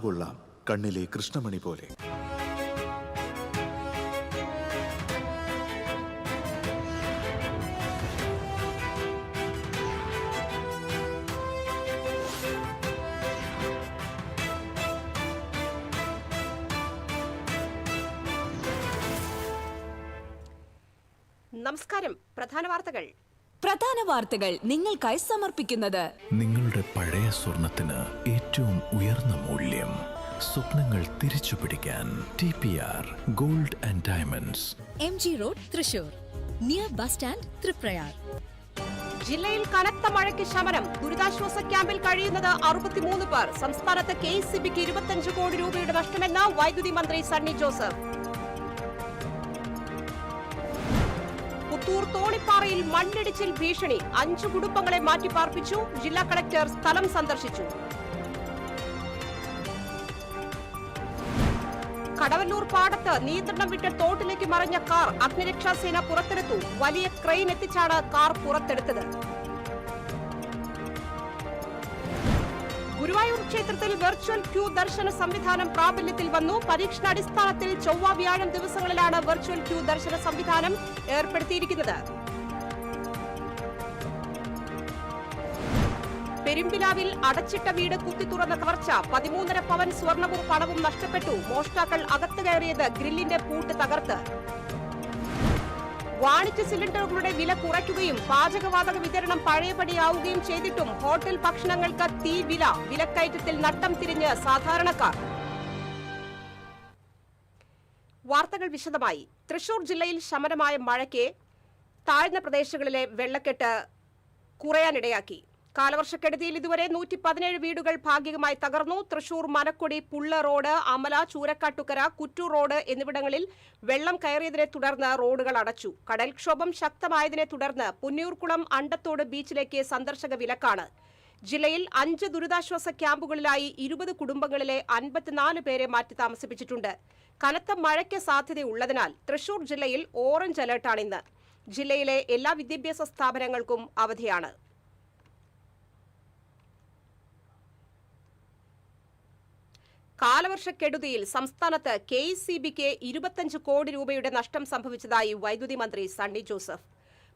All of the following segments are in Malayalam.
കൊള്ളാം കണ്ണിലെ കൃഷ്ണമണി പോലെ. നമസ്കാരം. പ്രധാന വാർത്തകൾ നിങ്ങൾക്കായി സമർപ്പിക്കുന്നത് നിങ്ങളുടെ പഴയ സ്വർണത്തിന് ഏറ്റവും ഉയർന്ന മൂല്യം. സ്വപ്നങ്ങൾ തിരിച്ചു പിടിക്കാൻ TPR gold and diamonds, MG road Thrissur, near bus stand Triprayar. ജില്ലയിൽ കനത്ത മഴയ്ക്ക് ശമനം. ദുരിതാശ്വാസ ക്യാമ്പിൽ കഴിയുന്നത് 63 പേർ. സംസ്ഥാനത്ത് KECBക്ക് 25 കോടി രൂപയുടെ നഷ്ടമെന്ന് വൈദ്യുതി മന്ത്രി സണ്ണി ജോസഫ്. പുത്തൂർ തോണിപ്പാറയിൽ മണ്ണിടിച്ചിൽ ഭീഷണി. 5 കുടുംബങ്ങളെ മാറ്റിപ്പാർപ്പിച്ചു. ജില്ലാ കളക്ടർ സ്ഥലം സന്ദർശിച്ചു. കടവല്ലൂർ പാടത്ത് നിയന്ത്രണം വിട്ട് തോട്ടിലേക്ക് മറിഞ്ഞ കാർ അഗ്നിരക്ഷാസേന പുറത്തെടുത്തു. വലിയ ക്രെയിൻ എത്തിച്ചാണ് കാർ പുറത്തെടുത്തത്. ഗുരുവായൂർ ക്ഷേത്രത്തിൽ വെർച്വൽ ക്യൂ ദർശന സംവിധാനം പ്രാബല്യത്തിൽ വന്നു. പരീക്ഷണാടിസ്ഥാനത്തിൽ ചൊവ്വ വ്യാഴം ദിവസങ്ങളിലാണ് വെർച്വൽ ക്യൂ ദർശന സംവിധാനം ഏർപ്പെടുത്തിയിരിക്കുന്നത്. പെരുമ്പിലാവിൽ അടച്ചിട്ട വീട് കുത്തി തുറന്ന കവർച്ച. 13.5 പവൻ സ്വർണവും പണവും നഷ്ടപ്പെട്ടു. മോഷ്ടാക്കൾ അകത്ത് കയറിയത് ഗ്രില്ലിന്റെ പൂട്ട് തകർത്ത്. വാണിജ്യ സിലിണ്ടറുകളുടെ വില കുറയ്ക്കുകയും പാചകവാതക വിതരണം പഴയപടിയാവുകയും ചെയ്തിട്ടും ഹോട്ടൽ ഭക്ഷണങ്ങൾക്ക് തീ വില. വിലക്കയറ്റത്തിൽ നട്ടം തിരിഞ്ഞ് സാധാരണക്കാർ. വാർത്തകൾ വിശദമായി. തൃശൂർ ജില്ലയിൽ ശമനമായ മഴയ്ക്ക് താഴ്ന്ന പ്രദേശങ്ങളിലെ വെള്ളക്കെട്ട് കുറയാനിടയാക്കി. കാലവർഷക്കെടുതിയിൽ ഇതുവരെ 117 വീടുകൾ ഭാഗികമായി തകർന്നു. തൃശൂർ മനക്കൊടി, പുള്ള റോഡ്, അമല, ചൂരക്കാട്ടുകര, കുറ്റൂർ റോഡ് എന്നിവിടങ്ങളിൽ വെള്ളം കയറിയതിനെ തുടർന്ന് റോഡുകൾ അടച്ചു. കടൽക്ഷോഭം ശക്തമായതിനെ തുടർന്ന് പുന്നയൂർകുളം അണ്ടത്തോട് ബീച്ചിലേക്ക് സന്ദർശക വിലക്കാണ്. ജില്ലയിൽ 5 ദുരിതാശ്വാസ ക്യാമ്പുകളിലായി 20 കുടുംബങ്ങളിലെ 54 പേരെ മാറ്റി താമസിപ്പിച്ചിട്ടുണ്ട്. കനത്ത മഴയ്ക്ക് സാധ്യതയുള്ളതിനാൽ തൃശൂർ ജില്ലയിൽ ഓറഞ്ച് അലർട്ടാണിന്ന്. ജില്ലയിലെ എല്ലാ വിദ്യാഭ്യാസ സ്ഥാപനങ്ങൾക്കും അവധിയാണ്. കാലവർഷക്കെടുതിയിൽ സംസ്ഥാനത്ത് KECBക്ക് 25 കോടി രൂപയുടെ നഷ്ടം സംഭവിച്ചതായി വൈദ്യുതി മന്ത്രി സണ്ണി ജോസഫ്.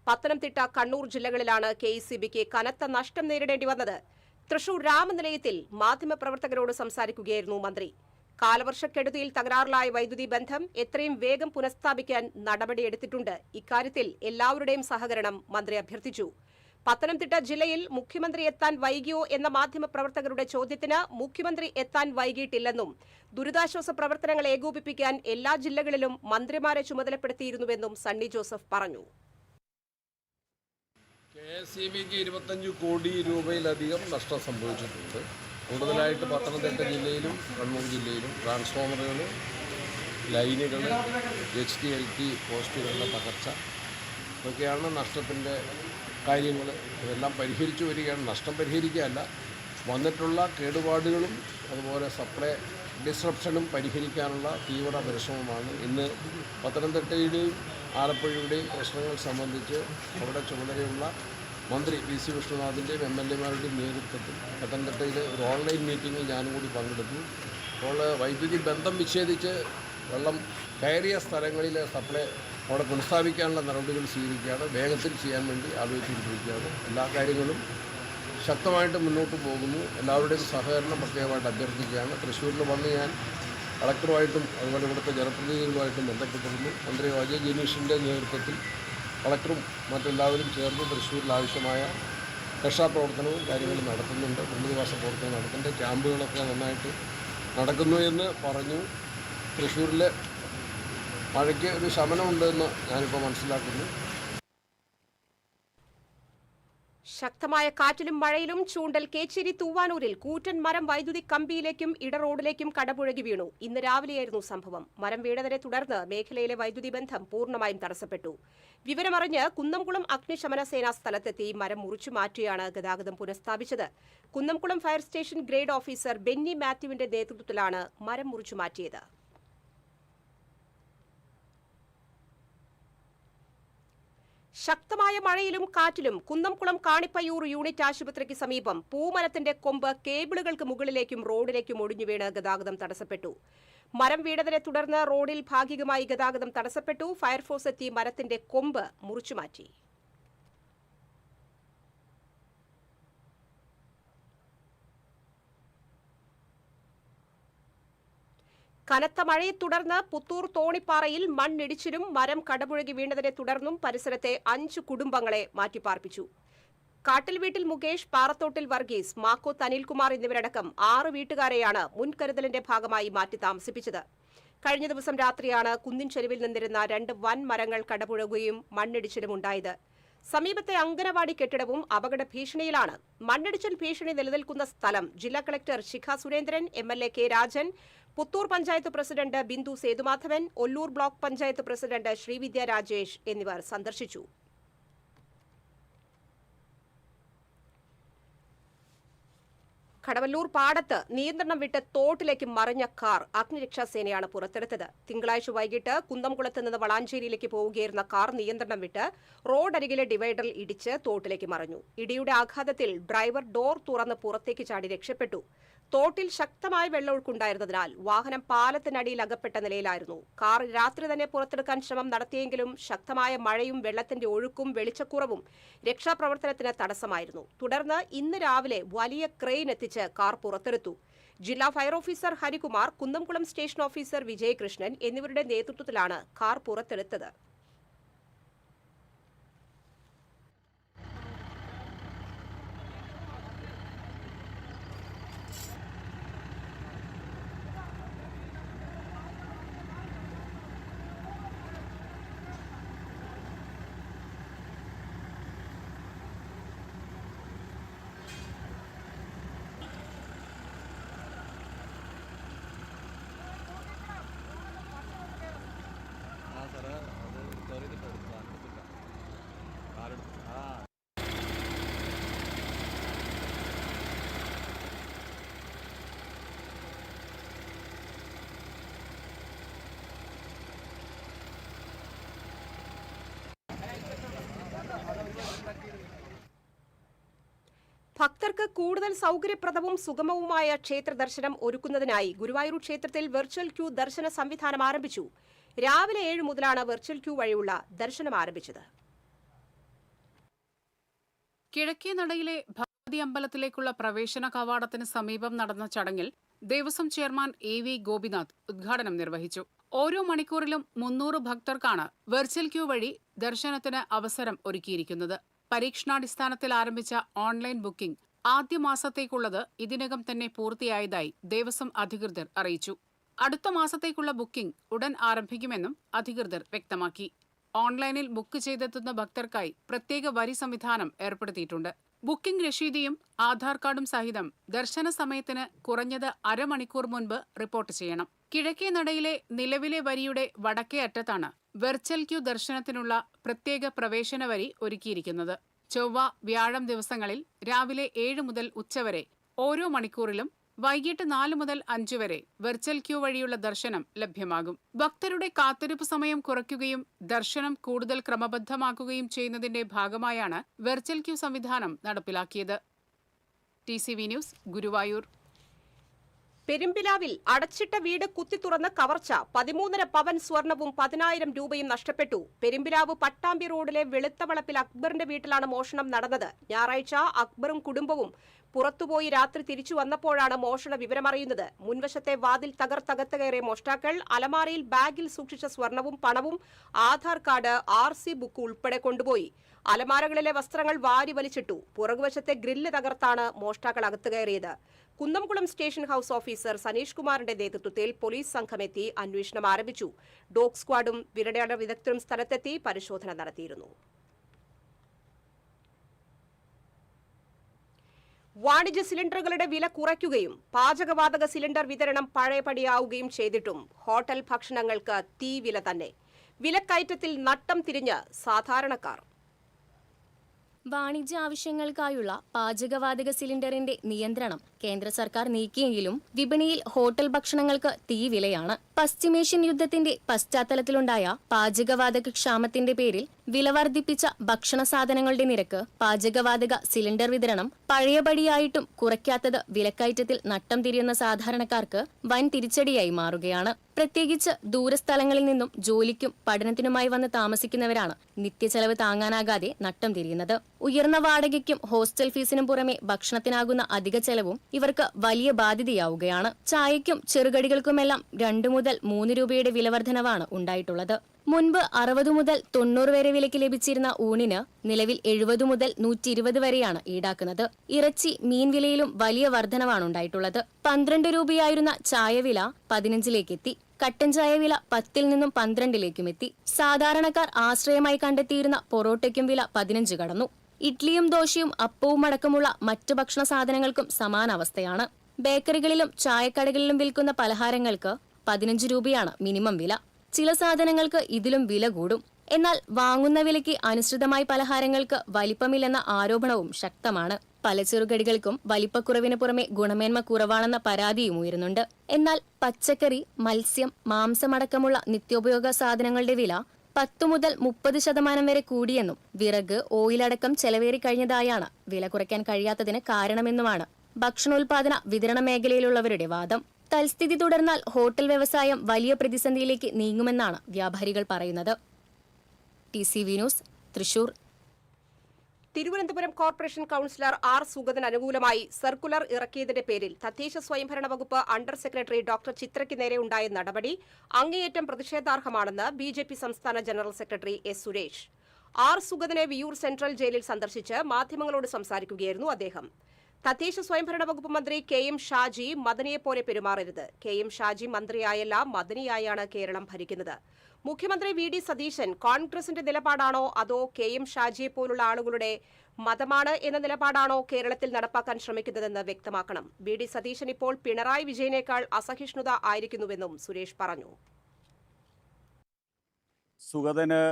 പത്തനംതിട്ട, കണ്ണൂർ ജില്ലകളിലാണ് KECBക്ക് കനത്ത നഷ്ടം നേരിടേണ്ടി വന്നത്. തൃശൂർ രാമനിലയത്തിൽ മാധ്യമപ്രവർത്തകരോട് സംസാരിക്കുകയായിരുന്നു മന്ത്രി. കാലവർഷക്കെടുതിയിൽ തകരാറിലായ വൈദ്യുതി ബന്ധം എത്രയും വേഗം പുനഃസ്ഥാപിക്കാൻ നടപടിയെടുത്തിട്ടുണ്ട്. ഇക്കാര്യത്തിൽ എല്ലാവരുടെയും സഹകരണം മന്ത്രി അഭ്യർത്ഥിച്ചു. പത്തനംതിട്ട ജില്ലയിൽ മുഖ്യമന്ത്രി എത്താൻ വൈകിയോ എന്ന മാധ്യമപ്രവർത്തകരുടെ ചോദ്യത്തിന് മുഖ്യമന്ത്രി എത്താൻ വൈകിയിട്ടില്ലെന്നും ദുരിതാശ്വാസ പ്രവർത്തനങ്ങൾ ഏകോപിപ്പിക്കാൻ എല്ലാ ജില്ലകളിലും മന്ത്രിമാരെ ചുമതലപ്പെടുത്തിയിരുന്നുവെന്നും സണ്ണി ജോസഫ് പറഞ്ഞു. KECBക്ക് 25 കോടി രൂപയിലധികം നഷ്ടം സംഭവിച്ചിട്ടുണ്ട്. കൂടുതലായിട്ട് പത്തനംതിട്ട ജില്ലയിലും കണ്ണൂർ ജില്ലയിലും ട്രാൻസ്ഫോമറുകൾ, ലൈനുകൾ, HT-LT പോസ്റ്റുകളുടെ തകർച്ച ഇതൊക്കെയാണ് നഷ്ടത്തിൻ്റെ കാര്യങ്ങൾ. ഇതെല്ലാം പരിഹരിച്ചു വരികയാണ്. നഷ്ടം പരിഹരിക്കുകയല്ല, വന്നിട്ടുള്ള കേടുപാടുകളും അതുപോലെ സപ്ലൈ ഡിസ്റപ്ഷനും പരിഹരിക്കാനുള്ള തീവ്ര പരിശ്രമമാണ്. ഇന്ന് പത്തനംതിട്ടയുടെയും ആലപ്പുഴയുടെയും പ്രശ്നങ്ങൾ സംബന്ധിച്ച് അവിടെ ചുമതലയുള്ള മന്ത്രി PC വിഷ്ണുനാഥിൻ്റെയും MLA-മാരുടെയും നേതൃത്വത്തിൽ പത്തനംതിട്ടയിൽ ഒരു ഓൺലൈൻ മീറ്റിങ്ങിൽ ഞാനും കൂടി പങ്കെടുത്തു. അപ്പോൾ വൈദ്യുതി ബന്ധം വിച്ഛേദിച്ച് വെള്ളം കയറിയ സ്ഥലങ്ങളിലെ സപ്ലൈ അവിടെ പുനഃസ്ഥാപിക്കാനുള്ള നടപടികൾ സ്വീകരിക്കുകയാണ്. വേഗത്തിൽ ചെയ്യാൻ വേണ്ടി ആലോചിച്ചിരിക്കുകയാണ്. എല്ലാ കാര്യങ്ങളും ശക്തമായിട്ട് മുന്നോട്ട് പോകുന്നു. എല്ലാവരുടെയും സഹകരണം പ്രത്യേകമായിട്ട് അഭ്യർത്ഥിക്കുകയാണ്. തൃശ്ശൂരിൽ വന്ന് ഞാൻ കളക്ടറുമായിട്ടും അതുപോലെ ഇവിടുത്തെ ജനപ്രതിനിധികളുമായിട്ടും ബന്ധപ്പെട്ടിരുന്നു. മന്ത്രി അജയ് ജനീഷിൻ്റെ നേതൃത്വത്തിൽ കളക്ടറും മറ്റെല്ലാവരും ചേർന്ന് തൃശ്ശൂരിൽ ആവശ്യമായ രക്ഷാപ്രവർത്തനവും കാര്യങ്ങളും നടത്തുന്നുണ്ട്. പുനരധിവാസ പ്രവർത്തനം നടത്തുന്നുണ്ട്. ക്യാമ്പുകളൊക്കെ നന്നായിട്ട് നടക്കുന്നു എന്ന് പറഞ്ഞു. തൃശ്ശൂരിലെ മഴയ്ക്ക് ഒരു ശമനമുണ്ടെന്ന് ഞാനിപ്പോൾ മനസ്സിലാക്കുന്നു. ശക്തമായ കാറ്റിലും മഴയിലും ചൂണ്ടൽ കേച്ചേരി തൂവാനൂരിൽ കൂറ്റൻ മരം വൈദ്യുതി കമ്പിയിലേക്കും ഇടറോഡിലേക്കും കടപുഴകി വീണു. ഇന്ന് രാവിലെയായിരുന്നു സംഭവം. മരം വീണതിനെ തുടർന്ന് മേഖലയിലെ വൈദ്യുതി ബന്ധം പൂർണ്ണമായും തടസ്സപ്പെട്ടു. വിവരമറിഞ്ഞ് കുന്നംകുളം അഗ്നിശമന സേന സ്ഥലത്തെത്തി മരം മുറിച്ചു മാറ്റിയാണ് ഗതാഗതം പുനഃസ്ഥാപിച്ചത്. Kunnamkulam fire station grade officer Benny മാത്യുവിന്റെ നേതൃത്വത്തിലാണ് മരം മുറിച്ചു മാറ്റിയത്. ശക്തമായ മഴയിലും കാറ്റിലും കുന്നംകുളം കാണിപ്പയ്യൂർ യൂണിറ്റ് ആശുപത്രിക്ക് സമീപം പൂമരത്തിന്റെ കൊമ്പ് കേബിളുകൾക്ക് മുകളിലേക്കും റോഡിലേക്കും ഒടിഞ്ഞു വീണ് ഗതാഗതം തടസ്സപ്പെട്ടു. മരം വീണതിനെ തുടർന്ന് റോഡിൽ ഭാഗികമായി ഗതാഗതം തടസ്സപ്പെട്ടു. ഫയർഫോഴ്സ് എത്തി മരത്തിന്റെ കൊമ്പ് മുറിച്ചുമാറ്റി. കനത്ത മഴയെ തുടർന്ന് പുത്തൂർ തോണിപ്പാറയിൽ മണ്ണിടിച്ചിലും മരം കടപുഴകി വീണതിനെ തുടർന്നും പരിസരത്തെ 5 കുടുംബങ്ങളെ മാറ്റിപ്പാർപ്പിച്ചു. കാട്ടിൽ വീട്ടിൽ മുകേഷ്, പാറത്തോട്ടിൽ വർഗീസ്, മാക്കോത്ത് അനിൽകുമാർ എന്നിവരടക്കം 6 വീട്ടുകാരെയാണ് മുൻകരുതലിന്റെ ഭാഗമായി മാറ്റി താമസിപ്പിച്ചത്. കഴിഞ്ഞ ദിവസം രാത്രിയാണ് കുന്നിൻ ചെരുവിൽ നിന്നിരുന്ന 2 വൻ മരങ്ങൾ കടപുഴകുകയും മണ്ണിടിച്ചിലും ഉണ്ടായത്. സമീപത്തെ അങ്കനവാടി കെട്ടിടവും അപകട ഭീഷണിയിലാണ്. മണ്ണിടിച്ചിൽ ഭീഷണി നിലനിൽക്കുന്ന സ്ഥലം ജില്ലാ collector Shikha Surendran, MLA K Rajan, Puthur panchayat president Bindu Sethumadhavan, Ollur block panchayat president Srividya Rajesh എന്നിവർ സന്ദർശിച്ചു. കടവല്ലൂർ പാടത്ത് നിയന്ത്രണം വിട്ട് തോട്ടിലേക്ക് മറിഞ്ഞ കാർ അഗ്നിരക്ഷാസേനയാണ് പുറത്തെടുത്തത്. തിങ്കളാഴ്ച വൈകിട്ട് കുന്നംകുളത്ത് നിന്ന് വളാഞ്ചേരിയിലേക്ക് പോവുകയായിരുന്ന കാർ നിയന്ത്രണം വിട്ട് റോഡരികിലെ ഡിവൈഡറിൽ ഇടിച്ച് തോട്ടിലേക്ക് മറിഞ്ഞു. ഇടിയുടെ ആഘാതത്തിൽ ഡ്രൈവർ ഡോർ തുറന്ന് പുറത്തേക്ക് ചാടി രക്ഷപ്പെട്ടു. തോട്ടിൽ ശക്തമായ വെള്ളമൊഴുക്കുണ്ടായിരുന്നതിനാൽ വാഹനം പാലത്തിനടിയിൽ അകപ്പെട്ട നിലയിലായിരുന്നു. കാർ രാത്രി തന്നെ പുറത്തെടുക്കാൻ ശ്രമം നടത്തിയെങ്കിലും ശക്തമായ മഴയും വെള്ളത്തിന്റെ ഒഴുക്കും വെളിച്ചക്കുറവും രക്ഷാപ്രവർത്തനത്തിന് തടസ്സമായിരുന്നു. തുടർന്ന് ഇന്ന് രാവിലെ വലിയ ക്രെയിൻ എത്തിച്ച് കാർ പുറത്തെടുത്തു. ജില്ലാ fire officer Harikumar, Kunnamkulam station officer Vijayakrishnan എന്നിവരുടെ നേതൃത്വത്തിലാണ് കാർ പുറത്തെടുത്തത്. ഭക്തർക്ക് കൂടുതൽ സൗകര്യപ്രദവും സുഗമവുമായ ക്ഷേത്ര ദർശനം ഒരുക്കുന്നതിനായി ഗുരുവായൂർ ക്ഷേത്രത്തിൽ വെർച്വൽ ക്യൂ ദർശന സംവിധാനം ആരംഭിച്ചു. രാവിലെ 7 മുതലാണ് വെർച്വൽ ക്യൂ വഴിയുള്ള ദർശനം ആരംഭിച്ചത്. കിഴക്കേ നടയിലെ ഭഗവതി അമ്പലത്തിലേക്കുള്ള പ്രവേശന കവാടത്തിന് സമീപം നടന്ന ചടങ്ങിൽ ദേവസ്വം ചെയർമാൻ AV ഗോപിനാഥ് ഉദ്ഘാടനം നിർവഹിച്ചു. ഓരോ മണിക്കൂറിലും 300 ഭക്തർക്കാണ് വെർച്വൽ ക്യൂ വഴി ദർശനത്തിന് അവസരം ഒരുക്കിയിരിക്കുന്നത്. പരീക്ഷണാടിസ്ഥാനത്തിൽ ആരംഭിച്ച ഓൺലൈൻ ബുക്കിംഗ് ആദ്യ മാസത്തേക്കുള്ളത് ഇതിനകം തന്നെ പൂർത്തിയായതായി ദേവസ്വം അധികൃതർ അറിയിച്ചു. അടുത്ത മാസത്തേക്കുള്ള ബുക്കിംഗ് ഉടൻ ആരംഭിക്കുമെന്നും അധികൃതർ വ്യക്തമാക്കി. ഓൺലൈനിൽ ബുക്ക് ചെയ്തെത്തുന്ന ഭക്തർക്കായി പ്രത്യേക വരി സംവിധാനം ഏർപ്പെടുത്തിയിട്ടുണ്ട്. ബുക്കിംഗ് രശീതിയും ആധാർ കാർഡും സഹിതം ദർശന സമയത്തിന് കുറഞ്ഞത് അരമണിക്കൂർ മുൻപ് റിപ്പോർട്ട് ചെയ്യണം. കിഴക്കേ നടയിലെ നിലവിലെ വരിയുടെ വടക്കേ അറ്റത്താണ് വെർച്വൽ ക്യൂ ദർശനത്തിനുള്ള പ്രത്യേക പ്രവേശന വരി ഒരുക്കിയിരിക്കുന്നത്. ചൊവ്വ, വ്യാഴം ദിവസങ്ങളിൽ രാവിലെ 7 മുതൽ ഉച്ചവരെ ഓരോ മണിക്കൂറിലും വൈകിട്ട് 4 മുതൽ 5 വരെ വെർച്വൽ ക്യൂ വഴിയുള്ള ദർശനം ലഭ്യമാകും. ഭക്തരുടെ കാത്തിരിപ്പ് സമയം കുറയ്ക്കുകയും ദർശനം കൂടുതൽ ക്രമബദ്ധമാക്കുകയും ചെയ്യുന്നതിന്റെ ഭാഗമായാണ് വെർച്വൽ ക്യൂ സംവിധാനം നടപ്പിലാക്കിയത്. TCV news, Guruvayur. പെരുമ്പിലാവിൽ അടച്ചിട്ട വീട് കുത്തിത്തുറന്ന് കവർച്ച. 13.5 പവൻ സ്വർണവും 10,000 രൂപയും നഷ്ടപ്പെട്ടു. പെരുമ്പിലാവ് പട്ടാമ്പി റോഡിലെ വെളുത്തവളപ്പിൽ അക്ബറിന്റെ വീട്ടിലാണ് മോഷണം നടന്നത്. ഞായറാഴ്ച അക്ബറും കുടുംബവും പുറത്തുപോയി രാത്രി തിരിച്ചു വന്നപ്പോഴാണ് മോഷണ വിവരമറിയുന്നത്. മുൻവശത്തെ വാതിൽ തകർത്തകത്ത് കയറിയ മോഷ്ടാക്കൾ അലമാരയിൽ ബാഗിൽ സൂക്ഷിച്ച സ്വർണവും പണവും ആധാർ കാർഡ്, RC ബുക്ക് ഉൾപ്പെടെ കൊണ്ടുപോയി. അലമാരകളിലെ വസ്ത്രങ്ങൾ വാരി വലിച്ചിട്ടു. പുറകുവശത്തെ ഗ്രില്ല് തകർത്താണ് മോഷ്ടാക്കൾ അകത്ത് കയറിയത്. Kunnamkulam station house officer Saneesh കുമാറിന്റെ നേതൃത്വത്തിൽ പോലീസ് സംഘമെത്തി അന്വേഷണം ആരംഭിച്ചു. ഡോഗ് സ്ക്വാഡും വിരടയാട വിദഗ്ധരും സ്ഥലത്തെത്തി പരിശോധന നടത്തിയിരുന്നു. വാണിജ്യ സിലിണ്ടറുകളുടെ വില കുറയ്ക്കുകയും പാചകവാതക സിലിണ്ടർ വിതരണം പഴയപടിയാവുകയും ചെയ്തിട്ടും ഹോട്ടൽ ഭക്ഷണങ്ങൾക്ക് തീ വില തന്നെ. വിലക്കയറ്റത്തിൽ നട്ടം തിരിഞ്ഞ് സാധാരണക്കാർ. വാണിജ്യ ആവശ്യങ്ങൾക്കായുള്ള പാചകവാതക സിലിണ്ടറിന്റെ നിയന്ത്രണം കേന്ദ്ര സർക്കാർ നീക്കിയെങ്കിലും വിപണിയിൽ ഹോട്ടൽ ഭക്ഷണങ്ങൾക്ക് തീവിലയാണ്. പശ്ചിമേഷ്യൻ യുദ്ധത്തിന്റെ പശ്ചാത്തലത്തിലുണ്ടായ പാചകവാതക ക്ഷാമത്തിന്റെ പേരിൽ വില വർദ്ധിപ്പിച്ച ഭക്ഷണ സാധനങ്ങളുടെ നിരക്ക്, പാചകവാതക സിലിണ്ടർ വിതരണം പഴയപടിയായിട്ടും കുറയ്ക്കാത്തത് വിലക്കയറ്റത്തിൽ നട്ടം തിരിയുന്ന സാധാരണക്കാർക്ക് വൻ തിരിച്ചടിയായി മാറുകയാണ്. പ്രത്യേകിച്ച് ദൂരസ്ഥലങ്ങളിൽ നിന്നും ജോലിക്കും പഠനത്തിനുമായി വന്ന് താമസിക്കുന്നവരാണ് നിത്യച്ചെലവ് താങ്ങാനാകാതെ നട്ടം തിരിയുന്നത്. ഉയർന്ന വാടകയ്ക്കും ഹോസ്റ്റൽ ഫീസിനും പുറമെ ഭക്ഷണത്തിനാകുന്ന അധിക ചെലവും ഇവർക്ക് വലിയ ബാധ്യതയാവുകയാണ്. ചായയ്ക്കും ചെറുകടികൾക്കുമെല്ലാം 2 മുതൽ 3 രൂപയുടെ വിലവർദ്ധനവാണ് ഉണ്ടായിട്ടുള്ളത്. മുൻപ് 60 മുതൽ 90 വരെ വിലയ്ക്ക് ലഭിച്ചിരുന്ന ഊണിന് നിലവിൽ 70 മുതൽ 120 വരെയാണ് ഈടാക്കുന്നത്. ഇറച്ചി, മീൻ വിലയിലും വലിയ വർധനവാണ് ഉണ്ടായിട്ടുള്ളത്. 12 രൂപയായിരുന്ന ചായ വില 15ലേക്ക് എത്തി. കട്ടൻ ചായ വില 10ൽ നിന്നും 12ലേക്കും എത്തി. സാധാരണക്കാർ ആശ്രയമായി കണ്ടെത്തിയിരുന്ന പൊറോട്ടയ്ക്കും വില 15 കടന്നു. ഇഡ്ലിയും ദോശയും അപ്പവും അടക്കമുള്ള മറ്റു ഭക്ഷണ സാധനങ്ങൾക്കും സമാന അവസ്ഥയാണ്. ബേക്കറികളിലും ചായക്കടകളിലും വിൽക്കുന്ന പലഹാരങ്ങൾക്ക് 15 രൂപയാണ് മിനിമം വില. ചില സാധനങ്ങൾക്ക് ഇതിലും വില കൂടും. എന്നാൽ വാങ്ങുന്ന വിലയ്ക്ക് അനുസൃതമായി പലഹാരങ്ങൾക്ക് വലിപ്പമില്ലെന്ന ആരോപണവും ശക്തമാണ്. പല ചെറുകടികൾക്കും വലിപ്പക്കുറവിന് പുറമെ ഗുണമേന്മ കുറവാണെന്ന പരാതിയും ഉയരുന്നുണ്ട്. എന്നാൽ പച്ചക്കറി, മത്സ്യം, മാംസമടക്കമുള്ള നിത്യോപയോഗ സാധനങ്ങളുടെ വില 10 മുതൽ 30% വരെ കൂടിയെന്നും വിറക്, ഓയിലടക്കം ചെലവേറി കഴിഞ്ഞതായാണ് വില കുറയ്ക്കാൻ കഴിയാത്തതിന് കാരണമെന്നുമാണ് ഭക്ഷണോൽപാദന വിതരണ മേഖലയിലുള്ളവരുടെ വാദം. തൽസ്ഥിതി തുടർന്നാൽ ഹോട്ടൽ വ്യവസായം വലിയ പ്രതിസന്ധിയിലേക്ക് നീങ്ങുമെന്നാണ് വ്യാപാരികൾ പറയുന്നത്. TCV news, Thrissur. Thiruvananthapuram corporation councillor R സുഗതന് അനുകൂലമായി സർക്കുലർ ഇറക്കിയതിന്റെ പേരിൽ തദ്ദേശ സ്വയംഭരണ വകുപ്പ് അണ്ടർ സെക്രട്ടറി ഡോക്ടർ ചിത്രയ്ക്ക് നേരെ ഉണ്ടായ നടപടി അങ്ങേയറ്റം പ്രതിഷേധാർഹമാണെന്ന് BJP സംസ്ഥാന general secretary S. Suresh. R സുഗതനെ വിയൂർ സെൻട്രൽ ജയിലിൽ സന്ദർശിച്ച് മാധ്യമങ്ങളോട് സംസാരിക്കുകയായിരുന്നു അദ്ദേഹം. തദ്ദേശ സ്വയംഭരണ വകുപ്പ് മന്ത്രി KM ഷാജി മദനിയെപ്പോലെ പെരുമാറരുത്. KM ഷാജി മന്ത്രിയായല്ല, മദനിയായാണ് കേരളം ഭരിക്കുന്നത്. മുഖ്യമന്ത്രി VD സതീശൻ കോൺഗ്രസിന്റെ നിലപാടാണോ അതോ KM ഷാജിയെ പോലുള്ള ആളുകളുടെ മതമാണ് എന്ന നിലപാടാണോ കേരളത്തിൽ നടപ്പാക്കാൻ ശ്രമിക്കുന്നതെന്ന് വ്യക്തമാക്കണം. VD സതീശൻ ഇപ്പോൾ പിണറായി വിജയനേക്കാൾ അസഹിഷ്ണുത ആയിരിക്കുന്നുവെന്നും സുരേഷ് പറഞ്ഞു. സുഗതന്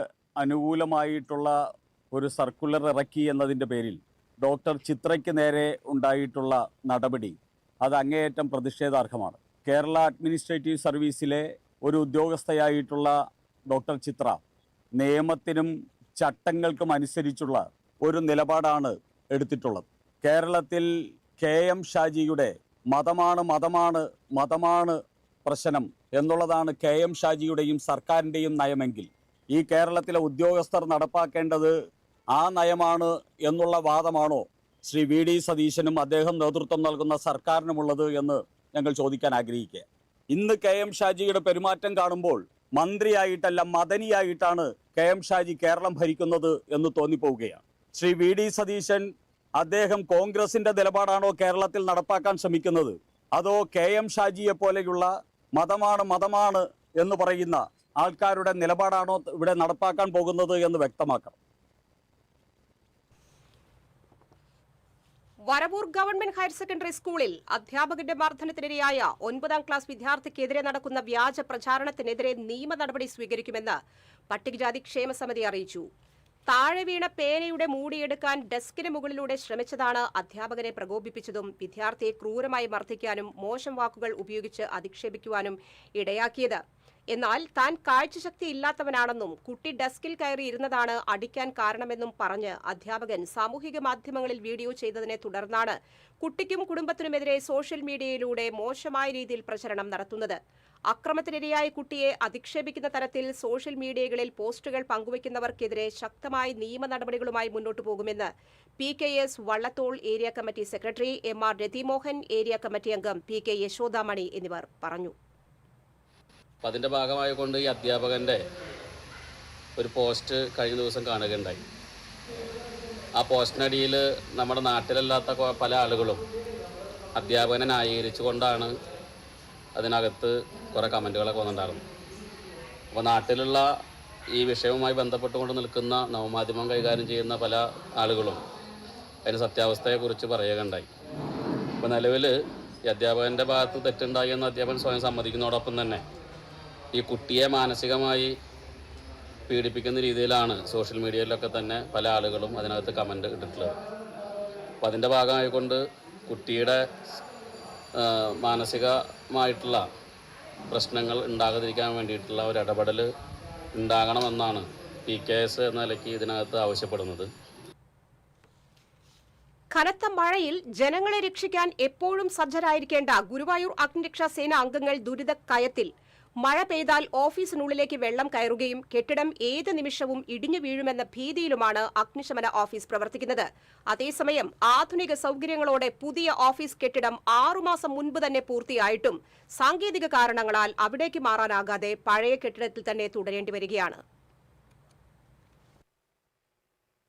അനുകൂലമായിട്ടുള്ള ഒരു സർക്കുലർ ഇറക്കി എന്നതിൻ്റെ പേരിൽ ഡോക്ടർ ചിത്രയ്ക്ക് നേരെ ഉണ്ടായിട്ടുള്ള നടപടി അത് അങ്ങേയറ്റം പ്രതിഷേധാർഹമാണ്. കേരള അഡ്മിനിസ്ട്രേറ്റീവ് സർവീസിലെ ഒരു ഉദ്യോഗസ്ഥയായിട്ടുള്ള ഡോക്ടർ ചിത്ര നിയമത്തിനും ചട്ടങ്ങൾക്കും അനുസരിച്ചുള്ള ഒരു നിലപാടാണ് എടുത്തിട്ടുള്ളത്. കേരളത്തിൽ KM ഷാജിയുടെ മതമാണ് പ്രശ്നം എന്നുള്ളതാണ് KM ഷാജിയുടെയും സർക്കാരിൻ്റെയും നയമെങ്കിൽ ഈ കേരളത്തിലെ ഉദ്യോഗസ്ഥർ നടപ്പാക്കേണ്ടത് ആ നയമാണ് എന്നുള്ള വാദമാണോ ശ്രീ VD സതീശനും അദ്ദേഹം നേതൃത്വം നൽകുന്ന സർക്കാരിനുമുള്ളത് എന്ന് ഞങ്ങൾ ചോദിക്കാൻ ആഗ്രഹിക്കുക. ഇന്ന് KM ഷാജിയുടെ പെരുമാറ്റം കാണുമ്പോൾ മന്ത്രിയായിട്ടല്ല മദനിയായിട്ടാണ് KM ഷാജി കേരളം ഭരിക്കുന്നത് എന്ന് തോന്നിപ്പോവുകയാണ്. ശ്രീ VD സതീശൻ അദ്ദേഹം കോൺഗ്രസിന്റെ നിലപാടാണോ കേരളത്തിൽ നടപ്പാക്കാൻ ശ്രമിക്കുന്നത് അതോ KM ഷാജിയെ പോലെയുള്ള മതമാണ് എന്ന് പറയുന്ന ആൾക്കാരുടെ നിലപാടാണോ ഇവിടെ നടപ്പാക്കാൻ പോകുന്നത് എന്ന് വ്യക്തമാക്കണം. വരവൂർ ഗവൺമെന്റ് ഹയർ സെക്കൻഡറി സ്കൂളിൽ അധ്യാപകന്റെ മർദ്ദനത്തിനിരയായ 9ാം ക്ലാസ് വിദ്യാർത്ഥിക്കെതിരെ നടക്കുന്ന വ്യാജ പ്രചാരണത്തിനെതിരെ നിയമ നടപടി സ്വീകരിക്കുമെന്ന് പട്ടികജാതി ക്ഷേമ സമിതി അറിയിച്ചു. താഴെ വീണ പേനയുടെ മൂടിയെടുക്കാൻ ഡെസ്കിന് മുകളിലൂടെ ശ്രമിച്ചതാണ് അധ്യാപകനെ പ്രകോപിപ്പിച്ചതും വിദ്യാർത്ഥിയെ ക്രൂരമായി മർദ്ദിക്കാനും മോശം വാക്കുകൾ ഉപയോഗിച്ച് അധിക്ഷേപിക്കുവാനും ഇടയാക്കിയത്. എന്നാൽ താൻ കാഴ്ചശക്തി ഇല്ലാത്തവനാണെന്നും കുട്ടി ഡെസ്കിൽ കയറി ഇരുന്നതാണ് അടിക്കാൻ കാരണമെന്നും പറഞ്ഞ് അധ്യാപകൻ സാമൂഹിക മാധ്യമങ്ങളിൽ വീഡിയോ ചെയ്തതിനെ തുടർന്നാണ് കുട്ടിക്കും കുടുംബത്തിനുമെതിരെ സോഷ്യൽ മീഡിയയിലൂടെ മോശമായ രീതിയിൽ പ്രചരണം നടത്തുന്നത്. അക്രമത്തിനിരയായ കുട്ടിയെ അധിക്ഷേപിക്കുന്ന തരത്തിൽ സോഷ്യൽ മീഡിയകളിൽ പോസ്റ്റുകൾ പങ്കുവയ്ക്കുന്നവർക്കെതിരെ ശക്തമായ നിയമ നടപടികളുമായി മുന്നോട്ടു പോകുമെന്ന് PKS Vallathol area committee secretary MR Rathimohan, area committee അംഗം PK യശോദാമണി എന്നിവർ പറഞ്ഞു. അപ്പം അതിൻ്റെ ഭാഗമായിക്കൊണ്ട് ഈ അധ്യാപകൻ്റെ ഒരു പോസ്റ്റ് കഴിഞ്ഞ ദിവസം കാണുകയുണ്ടായി. ആ പോസ്റ്റിനടിയിൽ നമ്മുടെ നാട്ടിലല്ലാത്ത പല ആളുകളും അധ്യാപകനെ ന്യായീകരിച്ചുകൊണ്ടാണ് അതിനകത്ത് കുറേ കമൻറ്റുകളൊക്കെ വന്നിട്ടുണ്ടായിരുന്നു. അപ്പോൾ നാട്ടിലുള്ള ഈ വിഷയവുമായി ബന്ധപ്പെട്ടുകൊണ്ട് നിൽക്കുന്ന നവമാധ്യമം കൈകാര്യം ചെയ്യുന്ന പല ആളുകളും അതിന് സത്യാവസ്ഥയെക്കുറിച്ച് പറയുകയുണ്ടായി. അപ്പോൾ നിലവിൽ ഈ അധ്യാപകൻ്റെ ഭാഗത്ത് തെറ്റുണ്ടായി എന്ന് അധ്യാപകൻ സ്വയം സമ്മതിക്കുന്നതോടൊപ്പം തന്നെ ഈ കുട്ടിയെ മാനസികമായി പീഡിപ്പിക്കുന്ന രീതിയിലാണ് സോഷ്യൽ മീഡിയയിലൊക്കെ തന്നെ പല ആളുകളും അതിനകത്ത് കമൻറ്റ് ഇട്ടിട്ടുള്ളത്. അപ്പോൾ അതിൻ്റെ ഭാഗമായിക്കൊണ്ട് കുട്ടിയുടെ മാനസികമായിട്ടുള്ള പ്രശ്നങ്ങൾ ഉണ്ടാകാതിരിക്കാൻ വേണ്ടിയിട്ടുള്ള ഒരു ഇടപെടൽ ഉണ്ടാകണമെന്നാണ് PKS എന്ന നിലയ്ക്ക് ഇതിനകത്ത് ആവശ്യപ്പെടുന്നത്. കനത്ത മഴയിൽ ജനങ്ങളെ രക്ഷിക്കാൻ എപ്പോഴും സജ്ജരായിരിക്കേണ്ട ഗുരുവായൂർ അഗ്നിരക്ഷാ സേന അംഗങ്ങൾ ദുരിതക്കയത്തിൽ. മഴ പെയ്താൽ ഓഫീസിനുള്ളിലേക്ക് വെള്ളം കയറുകയും കെട്ടിടം ഏത് നിമിഷവും ഇടിഞ്ഞു വീഴുമെന്ന ഭീതിയിലുമാണ് അഗ്നിശമന ഓഫീസ് പ്രവർത്തിക്കുന്നത്. അതേസമയം ആധുനിക സൗകര്യങ്ങളോടെ പുതിയ ഓഫീസ് കെട്ടിടം 6 മാസം മുൻപ് തന്നെ പൂർത്തിയായിട്ടും സാങ്കേതിക കാരണങ്ങളാൽ അവിടേക്ക് മാറാനാകാതെ പഴയ കെട്ടിടത്തിൽ തന്നെ തുടരേണ്ടി വരികയാണ്.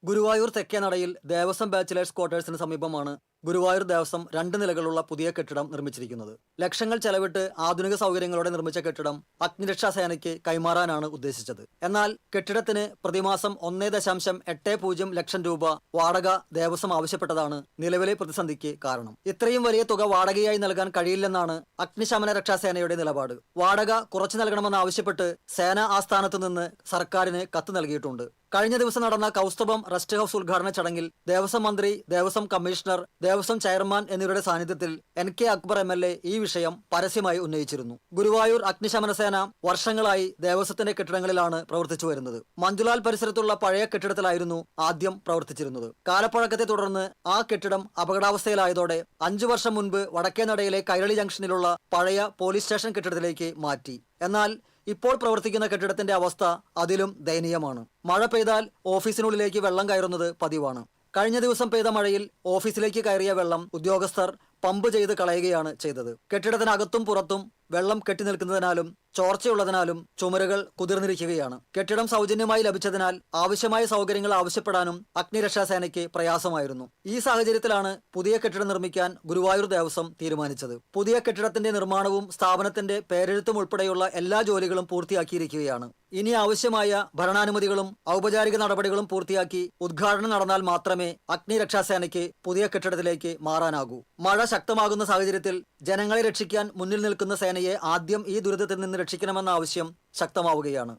ഗുരുവായൂർ തെക്കേനടയിൽ ദേവസ്വം ബാച്ചിലേഴ്സ് ക്വാർട്ടേഴ്സിന് സമീപമാണ് ഗുരുവായൂർ ദേവസ്വം 2 നിലകളുള്ള പുതിയ കെട്ടിടം നിർമ്മിച്ചിരിക്കുന്നത്. ലക്ഷങ്ങൾ ചെലവിട്ട് ആധുനിക സൗകര്യങ്ങളോടെ നിർമ്മിച്ച കെട്ടിടം അഗ്നിരക്ഷാ സേനയ്ക്ക് കൈമാറാനാണ് ഉദ്ദേശിച്ചത്. എന്നാൽ കെട്ടിടത്തിന് പ്രതിമാസം 1.80 ലക്ഷം രൂപ വാടക ദേവസ്വം ആവശ്യപ്പെട്ടതാണ് നിലവിലെ പ്രതിസന്ധിക്ക് കാരണം. ഇത്രയും വലിയ തുക വാടകയായി നൽകാൻ കഴിയില്ലെന്നാണ് അഗ്നിശമന രക്ഷാസേനയുടെ നിലപാട്. വാടക കുറച്ചു നൽകണമെന്നാവശ്യപ്പെട്ട് സേനാ ആസ്ഥാനത്ത് നിന്ന് സർക്കാരിന് കത്ത് നൽകിയിട്ടുണ്ട്. കഴിഞ്ഞ ദിവസം നടന്ന കൗസ്തുഭം റെസ്റ്റ് ഹൌസ് ഉദ്ഘാടന ചടങ്ങിൽ ദേവസ്വം മന്ത്രി, ദേവസ്വം കമ്മീഷണർ, ദേവസ്വം ചെയർമാൻ എന്നിവരുടെ സാന്നിധ്യത്തിൽ NK അക്ബർ MLA ഈ വിഷയം പരസ്യമായി ഉന്നയിച്ചിരുന്നു. ഗുരുവായൂർ അഗ്നിശമന സേന വർഷങ്ങളായി ദേവസ്വത്തിന്റെ കെട്ടിടങ്ങളിലാണ് പ്രവർത്തിച്ചു വരുന്നത്. മഞ്ജുലാൽ പരിസരത്തുള്ള പഴയ കെട്ടിടത്തിലായിരുന്നു ആദ്യം പ്രവർത്തിച്ചിരുന്നത്. കാലപ്പഴക്കത്തെ തുടർന്ന് ആ കെട്ടിടം അപകടാവസ്ഥയിലായതോടെ 5 വർഷം മുൻപ് വടക്കേനടയിലെ കൈരളി ജംഗ്ഷനിലുള്ള പഴയ പോലീസ് സ്റ്റേഷൻ കെട്ടിടത്തിലേക്ക് മാറ്റി. എന്നാൽ ഇപ്പോൾ പ്രവർത്തിക്കുന്ന കെട്ടിടത്തിന്റെ അവസ്ഥ അതിലും ദയനീയമാണ്. മഴ പെയ്താൽ ഓഫീസിനുള്ളിലേക്ക് വെള്ളം കയറുന്നത് പതിവാണ്. കഴിഞ്ഞ ദിവസം പെയ്ത മഴയിൽ ഓഫീസിലേക്ക് കയറിയ വെള്ളം ഉദ്യോഗസ്ഥർ പമ്പ് ചെയ്ത് കളയുകയാണ് ചെയ്തത്. കെട്ടിടത്തിനകത്തും പുറത്തും വെള്ളം കെട്ടിനിൽക്കുന്നതിനാലും ചോർച്ചയുള്ളതിനാലും ചുമരുകൾ കുതിർന്നിരിക്കുകയാണ്. കെട്ടിടം സൗജന്യമായി ലഭിച്ചതിനാൽ ആവശ്യമായ സൗകര്യങ്ങൾ ആവശ്യപ്പെടാനും അഗ്നിരക്ഷാസേനയ്ക്ക് പ്രയാസമായിരുന്നു. ഈ സാഹചര്യത്തിലാണ് പുതിയ കെട്ടിടം നിർമ്മിക്കാൻ ഗുരുവായൂർ ദേവസ്വം തീരുമാനിച്ചത്. പുതിയ കെട്ടിടത്തിന്റെ നിർമ്മാണവും സ്ഥാപനത്തിന്റെ പേരെഴുത്തും ഉൾപ്പെടെയുള്ള എല്ലാ ജോലികളും പൂർത്തിയാക്കിയിരിക്കുകയാണ്. ഇനി ആവശ്യമായ ഭരണാനുമതികളും ഔപചാരിക നടപടികളും പൂർത്തിയാക്കി ഉദ്ഘാടനം നടന്നാൽ മാത്രമേ അഗ്നിരക്ഷാസേനയ്ക്ക് പുതിയ കെട്ടിടത്തിലേക്ക് മാറാനാകൂ. മഴ ശക്തമാകുന്ന സാഹചര്യത്തിൽ ജനങ്ങളെ രക്ഷിക്കാൻ മുന്നിൽ നിൽക്കുന്ന സേനയെ ആദ്യം ഈ ദുരിതത്തിൽ നിന്ന് രക്ഷിക്കണമെന്ന ആവശ്യം ശക്തമാവുകയാണ്.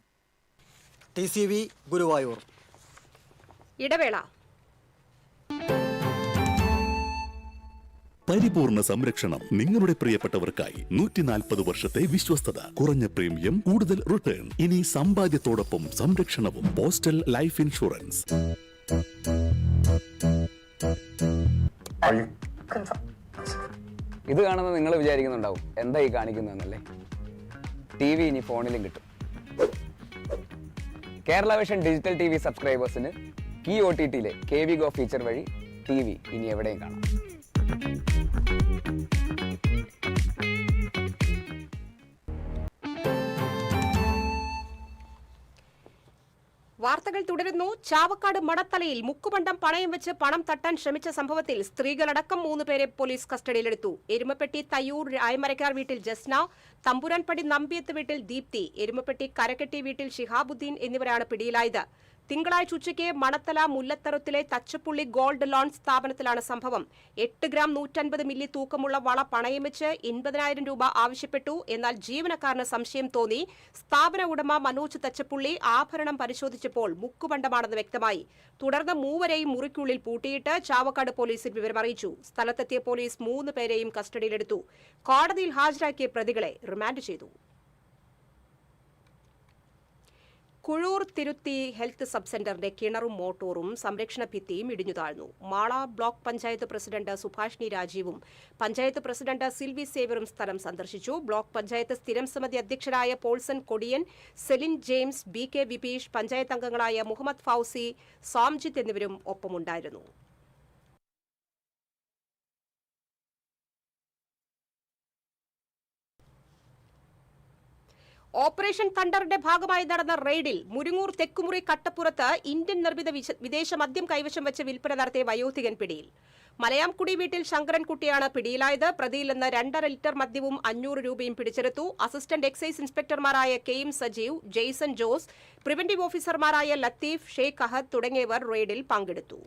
TCV ഗുരുവായൂർ. ഇടവേള. പരിപൂർണ സംരക്ഷണം നിങ്ങളുടെ പ്രിയപ്പെട്ടവർക്കായി 140 വർഷത്തെ വിശ്വസ്തത, കുറഞ്ഞ പ്രീമിയം, കൂടുതൽ റിട്ടേൺ. ഇനി സമ്പാദ്യത്തോടൊപ്പം സംരക്ഷണവും. Postal life insurance. ഇത് കാണുന്നത് നിങ്ങൾ വിചാരിക്കുന്നുണ്ടാവും എന്താ ഈ കാണിക്കുന്നതെന്നല്ലേ. TV ഇനി ഫോണിലും കിട്ടും. കേരള വിഷൻ ഡിജിറ്റൽ TV സബ്സ്ക്രൈബേഴ്സിന് കീ OTTയിലെ KV Go ഫീച്ചർ വഴി TV ഇനി എവിടെയും കാണാം. വാർത്തകൾ തുടരുന്നു. ചാവക്കാട് മടത്തലയിൽ മുക്കുപണ്ടം പണയം വെച്ച് പണം തട്ടാൻ ശ്രമിച്ച സംഭവത്തിൽ സ്ത്രീകളടക്കം 3 പേരെ പോലീസ് കസ്റ്റഡിയിലെടുത്തു. എരുമപ്പെട്ടി തയ്യൂർ രായമരക്കാർ വീട്ടിൽ ജസ്ന, തമ്പുരാൻപടി നമ്പിയത്ത് വീട്ടിൽ ദീപ്തി, എരുമപ്പെട്ടി കരക്കെട്ടി വീട്ടിൽ ഷിഹാബുദ്ദീൻ എന്നിവരാണ് പിടിയിലായത്. തിങ്കളാഴ്ച ഉച്ചയ്ക്ക് മണത്തല മുല്ലത്തറത്തിലെ തച്ചപ്പുള്ളി ഗോൾഡ് ലോൺ സ്ഥാപനത്തിലാണ് സംഭവം. 8 ഗ്രാം 150 മില്ലി തൂക്കമുള്ള വള പണയം വെച്ച് 80,000 രൂപ ആവശ്യപ്പെട്ടു. എന്നാൽ ജീവനക്കാരന് സംശയം തോന്നി. സ്ഥാപന ഉടമ മനോജ് തച്ചപ്പുള്ളി ആഭരണം പരിശോധിച്ചപ്പോൾ മുക്കുപണ്ടമാണെന്ന് വ്യക്തമായി. തുടർന്ന് 3 പേരെയും മുറിക്കുള്ളിൽ പൂട്ടിയിട്ട് ചാവക്കാട് പോലീസിൽ വിവരമറിയിച്ചു. സ്ഥലത്തെത്തിയ പോലീസ് 3 പേരെയും കസ്റ്റഡിയിലെടുത്തു. കോടതിയിൽ ഹാജരാക്കിയ പ്രതികളെ റിമാൻഡ് ചെയ്തു. കുഴൂർ തിരുത്തി ഹെൽത്ത് സബ് സെന്ററിന്റെ കിണറും മോട്ടോറും സംരക്ഷണ ഭിത്തിയും ഇടിഞ്ഞു താഴ്ന്നു. മാള ബ്ലോക്ക് പഞ്ചായത്ത് പ്രസിഡന്റ് സുഭാഷിണി രാജീവും പഞ്ചായത്ത് പ്രസിഡന്റ് സിൽവി സേവറും സ്ഥലം സന്ദർശിച്ചു. ബ്ലോക്ക് പഞ്ചായത്ത് സ്ഥിരം സമിതി അധ്യക്ഷരായ Polson Kodiyan, Celine James, BK Vipeesh, panchayat അംഗങ്ങളായ മുഹമ്മദ് ഫൌസി, സോംജിത്ത് എന്നിവരും ഒപ്പമുണ്ടായിരുന്നു. ഓപ്പറേഷൻ തണ്ടറിന്റെ ഭാഗമായി നടന്ന റെയ്ഡിൽ മുരിങ്ങൂർ തെക്കുമുറി കട്ടപ്പുറത്ത് ഇന്ത്യൻ നിർമ്മിത വിദേശ മദ്യം കൈവശം വെച്ച് വിൽപ്പന നടത്തിയ വയോധികൻ പിടിയിൽ. മലയാംകുടി വീട്ടിൽ ശങ്കരൻകുട്ടിയാണ് പിടിയിലായത്. പ്രതിയിൽ നിന്ന് 2.5 ലിറ്റർ മദ്യവും 500 രൂപയും പിടിച്ചെടുത്തു. അസിസ്റ്റന്റ് എക്സൈസ് ഇൻസ്പെക്ടർമാരായ KM സജീവ്, ജെയ്സൺ ജോസ്, പ്രിവന്റീവ് ഓഫീസർമാരായ ലത്തീഫ്, ഷെയ്ഖ് അഹദ് തുടങ്ങിയവർ റെയ്ഡിൽ പങ്കെടുത്തു.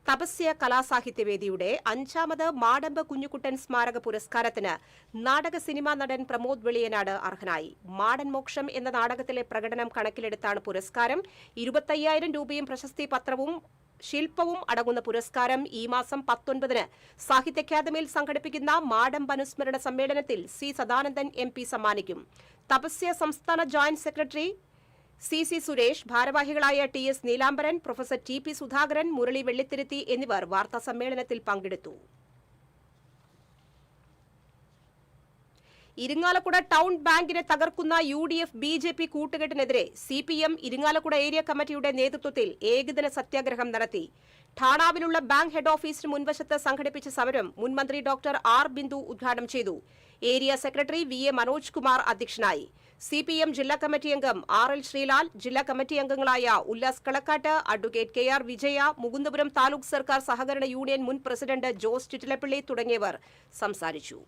തപസ്യ കലാസാഹിത്യവേദിയുടെ 5ാമത് മാടമ്പ് കുഞ്ഞുകുട്ടൻ സ്മാരക പുരസ്കാരത്തിന് നാടക സിനിമാ നടൻ പ്രമോദ് വെളിയനാട് അർഹനായി. മാടൻ മോക്ഷം എന്ന നാടകത്തിലെ പ്രകടനം കണക്കിലെടുത്താണ് പുരസ്കാരം. 25,000 രൂപയും പ്രശസ്തി പത്രവും ശില്പവും അടങ്ങുന്ന പുരസ്കാരം ഈ മാസം 19-ന് സാഹിത്യ അക്കാദമിയിൽ സംഘടിപ്പിക്കുന്ന മാടമ്പ് അനുസ്മരണ സമ്മേളനത്തിൽ സി സദാനന്ദൻ MP സമ്മാനിക്കും. തപസ്യ സംസ്ഥാന ജോയിന്റ് സെക്രട്ടറി CC സുരേഷ്, ഭാരവാഹികളായ TS Neelambaran, professor TP Sudhakaran, Murali Vellithiruthi എന്നിവർ വാർത്താ സമ്മേളനത്തിൽ പങ്കെടുത്തു. ഇരിങ്ങാലക്കുട ടൗൺ ബാങ്കിനെ തകർക്കുന്ന UDF BJP കൂട്ടുകെട്ടിനെതിരെ CPM Irinjalakuda area കമ്മിറ്റിയുടെ നേതൃത്വത്തിൽ ഏകദിന സത്യാഗ്രഹം നടത്തി. ഠാണാവിലുള്ള ബാങ്ക് ഹെഡ് ഓഫീസിന് മുൻവശത്ത് സംഘടിപ്പിച്ച സമരം മുൻ മന്ത്രി ഡോക്ടർ R ബിന്ദു ഉദ്ഘാടനം ചെയ്തു. Area secretary VA Manoj Kumar അധ്യക്ഷനായി. CPM ജില്ലാ കമ്മിറ്റി അംഗം RL ശ്രീലാൽ, ജില്ലാ കമ്മിറ്റി അംഗങ്ങളായ ഉല്ലാസ് കളക്കാട്ട്, അഡ്വക്കേറ്റ് KR വിജയ, മുകുന്ദപുരം താലൂക്ക് സർക്കാർ സഹകരണ യൂണിയൻ മുൻ പ്രസിഡന്റ് ജോസ് ചിറ്റിലപ്പള്ളി തുടങ്ങിയവർ സംസാരിച്ചു.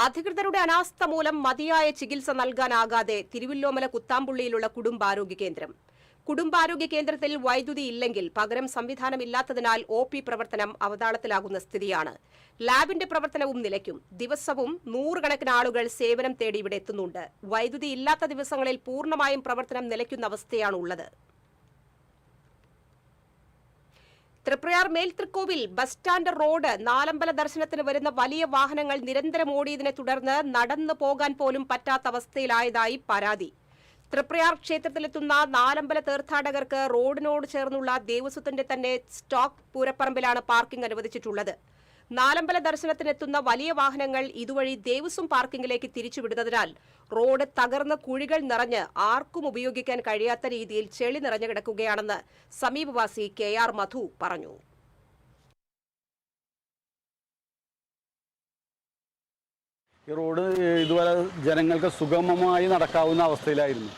അധികൃതരുടെ അനാസ്ഥ മൂലം മതിയായ ചികിത്സ നൽകാനാകാതെ തിരുവല്ലോമല കുത്താമ്പുള്ളിയിലുള്ള കുടുംബാരോഗ്യ കേന്ദ്രത്തിൽ വൈദ്യുതി ഇല്ലെങ്കിൽ പകരം സംവിധാനമില്ലാത്തതിനാൽ OP പ്രവർത്തനം അവതാളത്തിലാകുന്ന സ്ഥിതിയാണ്. ലാബിന്റെ പ്രവർത്തനവും നിലയ്ക്കും. ദിവസവും 100 കണക്കിന് ആളുകൾ സേവനം തേടി ഇവിടെ എത്തുന്നുണ്ട്. വൈദ്യുതി ഇല്ലാത്ത ദിവസങ്ങളിൽ പൂർണ്ണമായും പ്രവർത്തനം നിലയ്ക്കുന്ന അവസ്ഥയാണുള്ളത്. തൃപ്രയാർ മേൽതൃക്കോവിൽ ബസ് സ്റ്റാൻഡ് റോഡ് നാലമ്പല ദർശനത്തിന് വരുന്ന വലിയ വാഹനങ്ങൾ നിരന്തരം ഓടിയതിനെ തുടർന്ന് നടന്നു പോകാൻ പോലും പറ്റാത്ത അവസ്ഥയിലായതായി പരാതി. തൃപ്രയാർ ക്ഷേത്രത്തിലെത്തുന്ന നാലമ്പല തീർത്ഥാടകർക്ക് റോഡിനോട് ചേർന്നുള്ള ദേവസ്വത്തിന്റെ തന്നെ സ്റ്റോക്ക് പൂരപ്പറമ്പിലാണ് പാർക്കിംഗ് അനുവദിച്ചിട്ടുള്ളത്. നാലമ്പല ദർശനത്തിനെത്തുന്ന വലിയ വാഹനങ്ങൾ ഇതുവഴി ദേവസ്വം പാർക്കിംഗിലേക്ക് തിരിച്ചുവിടുന്നതിനാൽ റോഡ് തകർന്ന് കുഴികൾ നിറഞ്ഞ് ആർക്കും ഉപയോഗിക്കാൻ കഴിയാത്ത രീതിയിൽ ചെളി നിറഞ്ഞു കിടക്കുകയാണെന്ന് സമീപവാസി KR മധു പറഞ്ഞു. ഈ റോഡ് ഇതുവരെ ജനങ്ങൾക്ക് സുഗമമായി നടക്കാവുന്ന അവസ്ഥയിലായിരുന്നു.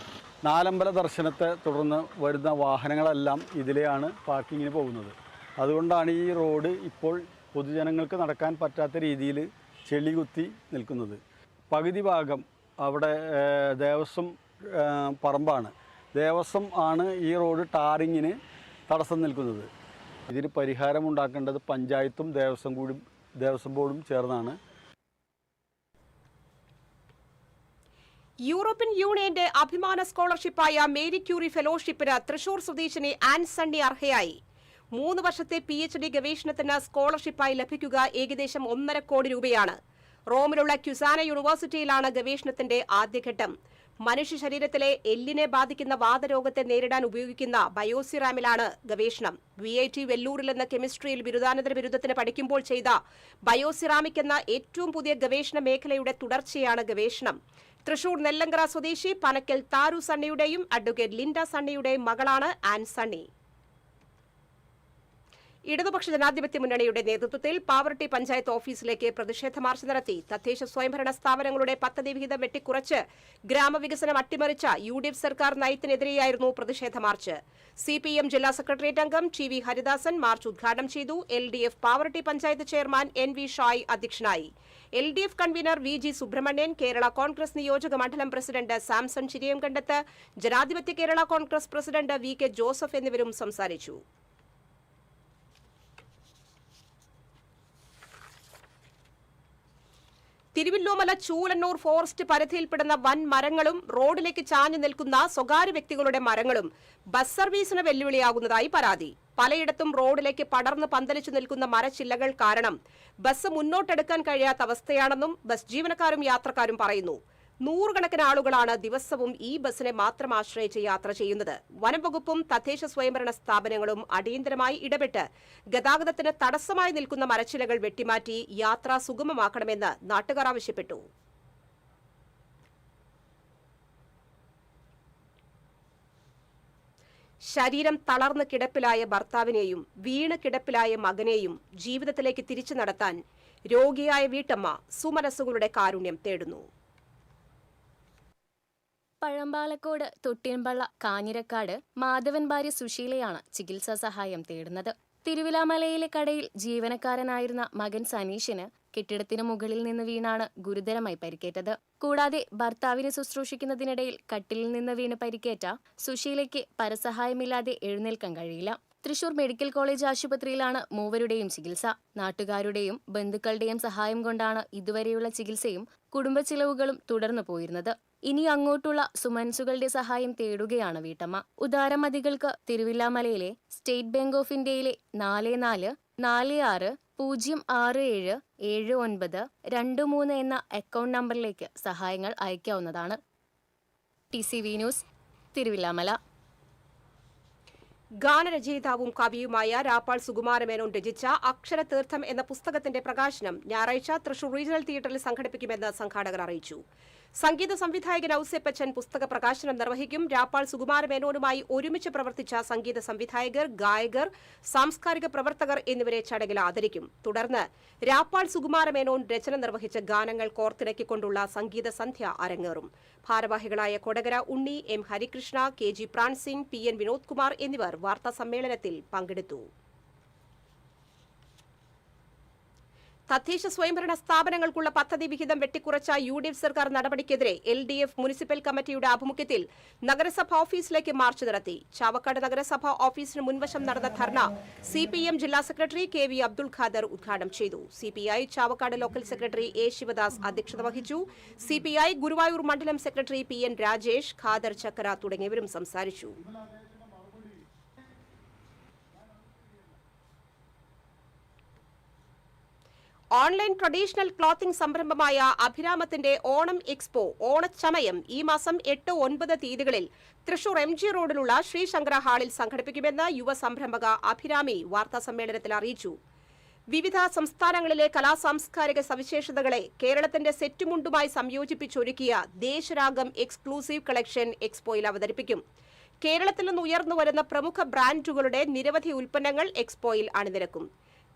നാലമ്പല ദർശനത്തെ തുടർന്ന് വരുന്ന വാഹനങ്ങളെല്ലാം ഇതിലെയാണ് പാർക്കിങ്ങിന് പോകുന്നത്. അതുകൊണ്ടാണ് ഈ റോഡ് ഇപ്പോൾ പൊതുജനങ്ങൾക്ക് നടക്കാൻ പറ്റാത്ത രീതിയിൽ ചെളി കുത്തി നിൽക്കുന്നത്. പകുതി ഭാഗം അവിടെ ദേവസ്വം പറമ്പാണ്. ദേവസ്വം ആണ് ഈ റോഡ് ടാറിങ്ങിന് തടസ്സം നിൽക്കുന്നത്. ഇതിന് പരിഹാരമുണ്ടാക്കേണ്ടത് പഞ്ചായത്തും ദേവസ്വം ബോർഡും ചേർന്നാണ്. യൂറോപ്യൻ യൂണിയന്റെ അഭിമാന സ്കോളർഷിപ്പായ മേരി ക്യൂറി ഫെലോഷിപ്പിന് തൃശൂർ സ്വദേശിനി ആൻ സണ്ണി അർഹയായി. 3 വർഷത്തെ PhD ഗവേഷണത്തിന് സ്കോളർഷിപ്പായി ലഭിക്കുക ഏകദേശം 1.5 കോടി രൂപയാണ്. റോമിലുള്ള ക്യുസാന യൂണിവേഴ്സിറ്റിയിലാണ് ഗവേഷണത്തിന്റെ ആദ്യഘട്ടം. മനുഷ്യ ശരീരത്തിലെ എല്ലിനെ ബാധിക്കുന്ന വാതരോഗത്തെ നേരിടാൻ ഉപയോഗിക്കുന്ന ബയോസിറാമിലാണ് ഗവേഷണം. VIT വെല്ലൂരിൽ നിന്ന് കെമിസ്ട്രിയിൽ ബിരുദാനന്തര ബിരുദത്തിന് പഠിക്കുമ്പോൾ ചെയ്ത ബയോസിറാമിക് എന്ന ഏറ്റവും പുതിയ ഗവേഷണ മേഖലയുടെ തുടർച്ചയാണ് ഗവേഷണം. തൃശൂർ നെല്ലങ്കര സ്വദേശി പനക്കൽ താരു സണ്ണിയുടെയും അഡ്വക്കേറ്റ് ലിൻഡ സണ്ണിയുടെയും മകളാണ് ആൻ സണ്ണി. ഇടതുപക്ഷ ജനാധിപത്യ മുന്നണിയുടെ നേതൃത്വത്തിൽ പാവറട്ടി പഞ്ചായത്ത് ഓഫീസിലേക്ക് പ്രതിഷേധ മാർച്ച് നടത്തി. തദ്ദേശ സ്വയംഭരണ സ്ഥാപനങ്ങളുടെ പദ്ധതി വിഹിതം വെട്ടിക്കുറച്ച് ഗ്രാമവികസനം അട്ടിമറിച്ച UDF സർക്കാർ നയത്തിനെതിരെയായിരുന്നു പ്രതിഷേധ മാർച്ച്. CPM ജില്ലാ സെക്രട്ടേറിയറ്റ് അംഗം TV ഹരിദാസൻ മാർച്ച് ഉദ്ഘാടനം ചെയ്തു. LDF Pavaratti panchayat chairman NV Shai അധ്യക്ഷനായി. LDF convener VG Subrahmanyan, Kerala Congress നിയോജക മണ്ഡലം പ്രസിഡന്റ് സാംസൺ ചിരിയംകണ്ടത്ത്, ജനാധിപത്യ Kerala Congress president VK Joseph എന്നിവരും സംസാരിച്ചു. തിരുവല്ലോമല ചൂലന്നൂർ ഫോറസ്റ്റ് പരിധിയിൽപ്പെടുന്ന വൻ മരങ്ങളും റോഡിലേക്ക് ചാഞ്ഞു നിൽക്കുന്ന സ്വകാര്യ വ്യക്തികളുടെ മരങ്ങളും ബസ് സർവീസിന് വെല്ലുവിളിയാകുന്നതായി പരാതി. പലയിടത്തും റോഡിലേക്ക് പടർന്ന് പന്തലിച്ചു നിൽക്കുന്ന മരച്ചില്ലകൾ കാരണം ബസ് മുന്നോട്ടെടുക്കാൻ കഴിയാത്ത അവസ്ഥയാണെന്നും ബസ് ജീവനക്കാരും യാത്രക്കാരും പറയുന്നു. 100 കണക്കിന് ആളുകളാണ് ദിവസവും ഈ ബസ്സിനെ മാത്രം ആശ്രയിച്ച് യാത്ര ചെയ്യുന്നത്. വനംവകുപ്പും തദ്ദേശ സ്വയംഭരണ സ്ഥാപനങ്ങളും അടിയന്തരമായി ഇടപെട്ട് ഗതാഗതത്തിന് തടസ്സമായി നിൽക്കുന്ന മരച്ചിലകൾ വെട്ടിമാറ്റി യാത്ര സുഗമമാക്കണമെന്ന് നാട്ടുകാർ ആവശ്യപ്പെട്ടു. ശരീരം തളർന്ന് കിടപ്പിലായ ഭർത്താവിനെയും വീണ് കിടപ്പിലായ മകനെയും ജീവിതത്തിലേക്ക് തിരിച്ചു നടത്താൻ രോഗിയായ വീട്ടമ്മ സുമനസ്സുകളുടെ കാരുണ്യം തേടുന്നു. പഴമ്പാലക്കോട് തൊട്ടിയമ്പള്ള കാഞ്ഞിരക്കാട് മാധവൻ ഭാര്യ സുശീലയാണ് ചികിത്സാ സഹായം തേടുന്നത്. തിരുവിലാമലയിലെ കടയിൽ ജീവനക്കാരനായിരുന്ന മകൻ സനീഷിന് കെട്ടിടത്തിന് മുകളിൽ നിന്ന് വീണാണ് ഗുരുതരമായി പരിക്കേറ്റത്. കൂടാതെ ഭർത്താവിനെ ശുശ്രൂഷിക്കുന്നതിനിടയിൽ കട്ടിലിൽ നിന്ന് വീണ് പരിക്കേറ്റ സുശീലയ്ക്ക് പരസഹായമില്ലാതെ എഴുന്നേൽക്കാൻ കഴിയില്ല. തൃശൂർ മെഡിക്കൽ കോളേജ് ആശുപത്രിയിലാണ് മൂവരുടെയും ചികിത്സ. നാട്ടുകാരുടെയും ബന്ധുക്കളുടെയും സഹായം കൊണ്ടാണ് ഇതുവരെയുള്ള ചികിത്സയും കുടുംബ ചിലവുകളും തുടർന്നു പോയിരുന്നത്. ഇനി അങ്ങോട്ടുള്ള സുമനസുകളുടെ സഹായം തേടുകയാണ് വീട്ടമ്മ. ഉദാരമതികൾക്ക് തിരുവില്ലാമലയിലെ സ്റ്റേറ്റ് ബാങ്ക് ഓഫ് ഇന്ത്യയിലെ 444606777923 എന്ന അക്കൗണ്ട് നമ്പറിലേക്ക് സഹായങ്ങൾ അയക്കാവുന്നതാണ്. TCV news, Thiruvilwamala. ഗാനരചയിതാവും കവിയുമായ രാപ്പാൾ സുകുമാരമേനോൻ രചിച്ച അക്ഷരതീർത്ഥം എന്ന പുസ്തകത്തിന്റെ പ്രകാശനം ഞായറാഴ്ച തൃശൂർ റീജിയണൽ തിയേറ്ററിൽ സംഘടിപ്പിക്കുമെന്ന് സംഘാടകർ അറിയിച്ചു. സംഗീത സംവിധായകൻ ഔസേപ്പച്ചൻ പുസ്തക പ്രകാശനം നിർവഹിക്കും. രാപ്പാൾ സുകുമാരമേനോനുമായി ഒരുമിച്ച് പ്രവർത്തിച്ച സംഗീത സംവിധായകർ, ഗായകർ, സാംസ്കാരിക പ്രവർത്തകർ എന്നിവരെ ചടങ്ങിൽ ആദരിക്കും. തുടർന്ന് രാപ്പാൾ സുകുമാരമേനോൻ രചന നിർവഹിച്ച ഗാനങ്ങൾ കോർത്തിണക്കിക്കൊണ്ടുള്ള സംഗീത സന്ധ്യ അരങ്ങേറും. ഭാരവാഹികളായ കൊടകര ഉണ്ണി, M. Harikrishna, KG Pran Singh, PN Vinod Kumar എന്നിവർ വാർത്താസമ്മേളനത്തിൽ പങ്കെടുത്തു. തദ്ദേശ സ്വയംഭരണ സ്ഥാപനങ്ങൾക്കുള്ള പദ്ധതി വിഹിതം വെട്ടിക്കുറച്ച UDF സർക്കാർ നടപടിക്കെതിരെ LDF മുനിസിപ്പൽ കമ്മിറ്റിയുടെ ആഭിമുഖ്യത്തിൽ നഗരസഭ ഓഫീസിലേക്ക് മാർച്ച് നടത്തി. ചാവക്കാട് നഗരസഭ ഓഫീസിന് മുൻവശം നടന്ന ധർണ CPM ജില്ലാ സെക്രട്ടറി KV അബ്ദുൾ ഖാദർ ഉദ്ഘാടനം ചെയ്തു. CPI Chavakkad local secretary A. Sivadas അധ്യക്ഷത വഹിച്ചു. CPI ഗുരുവായൂർ മണ്ഡലം സെക്രട്ടറി PN രാജേഷ്, ഖാദർ ചക്കര തുടങ്ങിയവരും സംസാരിച്ചു. ഓൺലൈൻ ട്രഡീഷണൽ ക്ലോത്തിംഗ് സംരംഭമായ അഭിരാമത്തിന്റെ ഓണം എക്സ്പോ ഓണച്ചമയം ഈ മാസം 8, 9 തീയതികളിൽ തൃശൂർ MG റോഡിലുള്ള ശ്രീശങ്കര ഹാളിൽ സംഘടിപ്പിക്കുമെന്ന് യുവ സംരംഭക അഭിരാമി വാർത്താസമ്മേളനത്തിൽ അറിയിച്ചു. വിവിധ സംസ്ഥാനങ്ങളിലെ കലാസാംസ്കാരിക സവിശേഷതകളെ കേരളത്തിന്റെ സെറ്റുമുണ്ടുമായി സംയോജിപ്പിച്ചൊരുക്കിയ ദേശരാഗം എക്സ്ക്ലൂസീവ് കളക്ഷൻ എക്സ്പോയിൽ അവതരിപ്പിക്കും. കേരളത്തിൽ നിന്ന് ഉയർന്നുവരുന്ന പ്രമുഖ ബ്രാൻഡുകളുടെ നിരവധി ഉൽപ്പന്നങ്ങൾ എക്സ്പോയിൽ അണിനിരക്കും.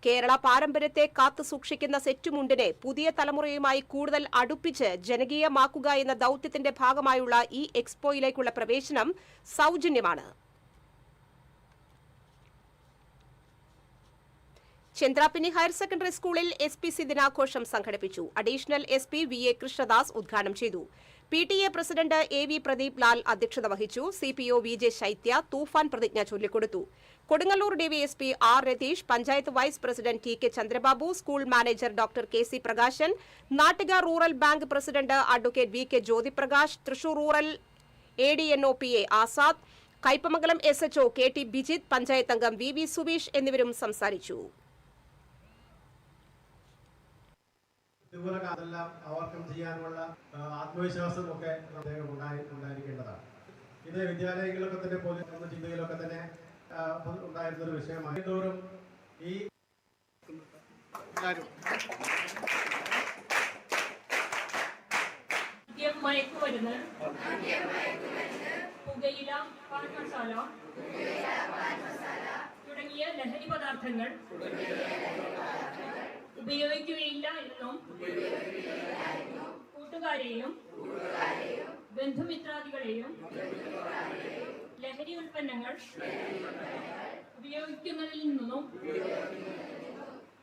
കേരള പാരമ്പര്യത്തെ കാത്തുസൂക്ഷിക്കുന്ന സെറ്റുമുണ്ടിനെ പുതിയ തലമുറയുമായി കൂടുതൽ അടുപ്പിച്ച് ജനകീയമാക്കുക എന്ന ദൌത്യത്തിന്റെ ഭാഗമായുള്ള ഈ എക്സ്പോയിലേക്കുള്ള പ്രവേശനം സൗജന്യമാണ്. ചന്ദ്രാപിനി ഹയർ സെക്കൻഡറി സ്കൂളിൽ SPC ദിനാഘോഷം സംഘടിപ്പിച്ചു. അഡീഷണൽ SP VA കൃഷ്ണദാസ് ഉദ്ഘാടനം ചെയ്തു. PTA president AV Pradeep Lal അധ്യക്ഷത വഹിച്ചു. CPO VJ ശൈത്യ തൂഫാൻ പ്രതിജ്ഞ ചൊല്ലിക്കൊടുത്തു. Kodungallur DVSP R. Ratheesh, panchayat vice president TK Chandrababu, school manager doctor KC Prakashan, Nattika rural bank president advocate VK Jyothiprakash, Thrissur rural ADNO PA Azad, Kaipamangalam SHO KT Bijith, panchayat അംഗം VV സുബീഷ് എന്നിവരും സംസാരിച്ചു. ഇതുപോലെ അതെല്ലാം ഓവർകം ചെയ്യാനുള്ള ആത്മവിശ്വാസം ഒക്കെ ഉണ്ടായിരിക്കേണ്ടതാണ്. ഇത് വിദ്യാലയങ്ങളിലൊക്കെ തന്നെ പോലെ നമ്മുടെ ജില്ലയിലൊക്കെ തന്നെ ഉണ്ടായിരുന്നൊരു വിഷയമാണ്. തോറും ഈ മയക്കുമരുന്ന്, പുകയില, പാൻ മസാല തുടങ്ങിയ ലഹരി പദാർത്ഥങ്ങൾ ഉപയോഗിക്കുകയില്ല എന്നും കൂട്ടുകാരെയും ബന്ധുമിത്രാദികളെയും ലഹരി ഉൽപ്പന്നങ്ങൾ ഉപയോഗിക്കുന്നതിൽ നിന്നും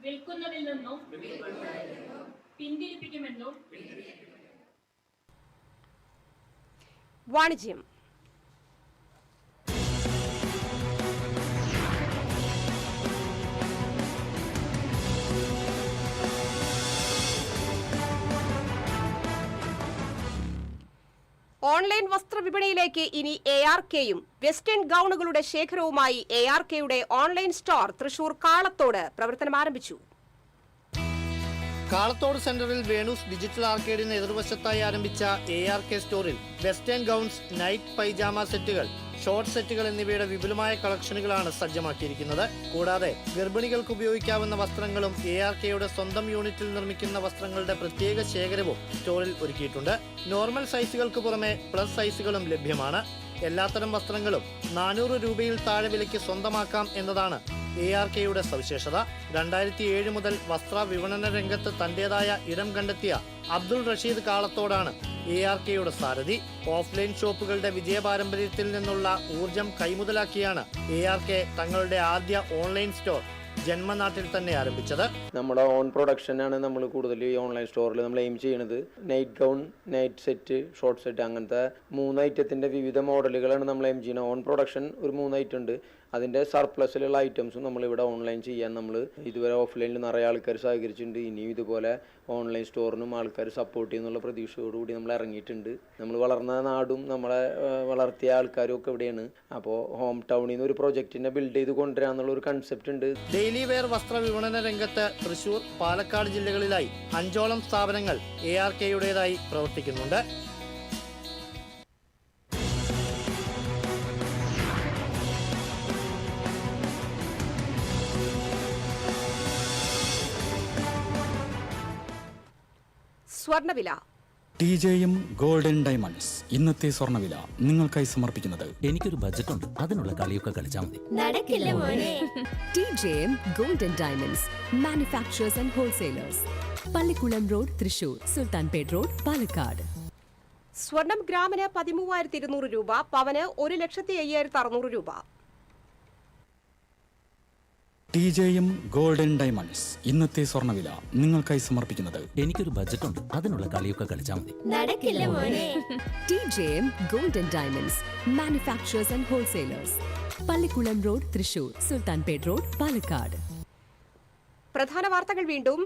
വിൽക്കുന്നതിൽ നിന്നും പിന്തിരിപ്പിക്കുമെന്നും. വാണിജ്യം. ഓൺലൈൻ വസ്ത്രവിപണിയിലേക്ക് ഇനി ARKയും വെസ്റ്റേൺ ഗൗണുകളുടെ ശേഖരവുമായി ARKയുടെ ഓൺലൈൻ സ്റ്റോർ തൃശൂർ കാളത്തോട് പ്രവർത്തനം ആരംഭിച്ചു. കാളത്തോട് സെന്ററിൽ വേണൂസ് ഡിജിറ്റൽ ആർക്കേഡിന് എതിർവശത്തായി ആരംഭിച്ച ARK സ്റ്റോറിൽ വെസ്റ്റേൺ ഗൗൺസ്, നൈറ്റ് പൈജാമ സെറ്റുകൾ, ഷോർട്ട് സെറ്റുകൾ എന്നിവയുടെ വിപുലമായ കളക്ഷനുകളാണ് സജ്ജമാക്കിയിരിക്കുന്നത്. കൂടാതെ ഗർഭിണികൾക്ക് ഉപയോഗിക്കാവുന്ന വസ്ത്രങ്ങളും ARKയുടെ സ്വന്തം യൂണിറ്റിൽ നിർമ്മിക്കുന്ന വസ്ത്രങ്ങളുടെ പ്രത്യേക ശേഖരവും സ്റ്റോറിൽ ഒരുക്കിയിട്ടുണ്ട്. നോർമൽ സൈസുകൾക്ക് പുറമെ പ്ലസ് സൈസുകളും ലഭ്യമാണ്. എല്ലാത്തരം വസ്ത്രങ്ങളും 400 രൂപയിൽ താഴെ വിലയ്ക്ക് സ്വന്തമാക്കാം എന്നതാണ് ARKയുടെ സവിശേഷത. 2007 മുതൽ വസ്ത്ര വിപണന രംഗത്ത് തന്റേതായ ഇടം കണ്ടെത്തിയ അബ്ദുൾ റഷീദ് കാളത്തോടാണ് ARKയുടെ സാരഥി. ഓഫ്ലൈൻ ഷോപ്പുകളുടെ വിജയപാരമ്പര്യത്തിൽ നിന്നുള്ള ഊർജം കൈമുതലാക്കിയാണ് ARK തങ്ങളുടെ ആദ്യ ഓൺലൈൻ സ്റ്റോർ ജന്മനാട്ടിൽ തന്നെ ആരംഭിച്ചത്. നമ്മുടെ ഓൺ പ്രൊഡക്ഷനാണ് നമ്മൾ കൂടുതൽ ഈ ഓൺലൈൻ സ്റ്റോറിൽ നമ്മൾ എയിം ചെയ്യുന്നത്. Night gown, night set, short set അങ്ങനത്തെ 3 ഐറ്റത്തിന്റെ വിവിധ മോഡലുകളാണ് നമ്മൾ എയിം ചെയ്യുന്നത്. ഓൺ പ്രൊഡക്ഷൻ ഒരു 3 ഐറ്റം ഉണ്ട്. അതിൻ്റെ സർപ്ലസിലുള്ള ഐറ്റംസും നമ്മളിവിടെ ഓൺലൈൻ ചെയ്യാൻ നമ്മൾ ഇതുവരെ ഓഫ്ലൈനിൽ നിറയെ ആൾക്കാർ സഹകരിച്ചിട്ടുണ്ട്. ഇനിയും ഇതുപോലെ ഓൺലൈൻ സ്റ്റോറിനും ആൾക്കാർ സപ്പോർട്ട് ചെയ്യുന്നുള്ള പ്രതീക്ഷയോടുകൂടി നമ്മൾ ഇറങ്ങിയിട്ടുണ്ട്. നമ്മൾ വളർന്ന നാടും നമ്മളെ വളർത്തിയ ആൾക്കാരും ഒക്കെ ഇവിടെയാണ്. അപ്പോൾ ഹോം ടൗണിൽ നിന്ന് ഒരു പ്രൊജക്റ്റിനെ ബിൽഡ് ചെയ്ത് കൊണ്ടുവരാന്നുള്ള ഒരു കൺസെപ്റ്റ് ഉണ്ട്. ഡെയിലി വെയർ വസ്ത്ര വിപണന രംഗത്ത് തൃശൂർ, പാലക്കാട് ജില്ലകളിലായി 5ഓളം സ്ഥാപനങ്ങൾ ARKയുടേതായി പ്രവർത്തിക്കുന്നുണ്ട്. സ്വർണ്ണവില. TJM ഗോൾഡൻ ഡയമണ്ട്സ് ഇന്നത്തെ സ്വർണ്ണവില നിങ്ങൾക്കായി സമർപ്പിക്കുന്നത്. എനിക്കൊരു ബജറ്റ് ഉണ്ട്, അതിനുള്ള കളിയൊക്കെ കളിച്ചാൽ മതി. നടക്കില്ല മോനെ. TJM golden diamonds manufacturers and wholesalers, Pallikulam road, Thrissur, Sultanpet road, Palakkad. സ്വർണം ഗ്രാമിന് 13,200 രൂപ, പവന് 1,05,600 രൂപ. TJM ഗോൾഡൻ ഡയമണ്ട്സ് ഇന്നത്തെ സ്വർണ്ണവില നിങ്ങൾക്കായി സമർപ്പിക്കുന്നത്. എനിക്കൊരു ബജറ്റ് ഉണ്ട്, അതിനുള്ള കളിയൊക്കെ കളിച്ചാൽ മതി. നടക്കില്ല മോനെ. TJM golden diamonds manufacturers and wholesalers, Pallikulam road, Thrissur, Sultanpet road, Palakkad. പ്രധാന വാർത്തകൾ വീണ്ടും.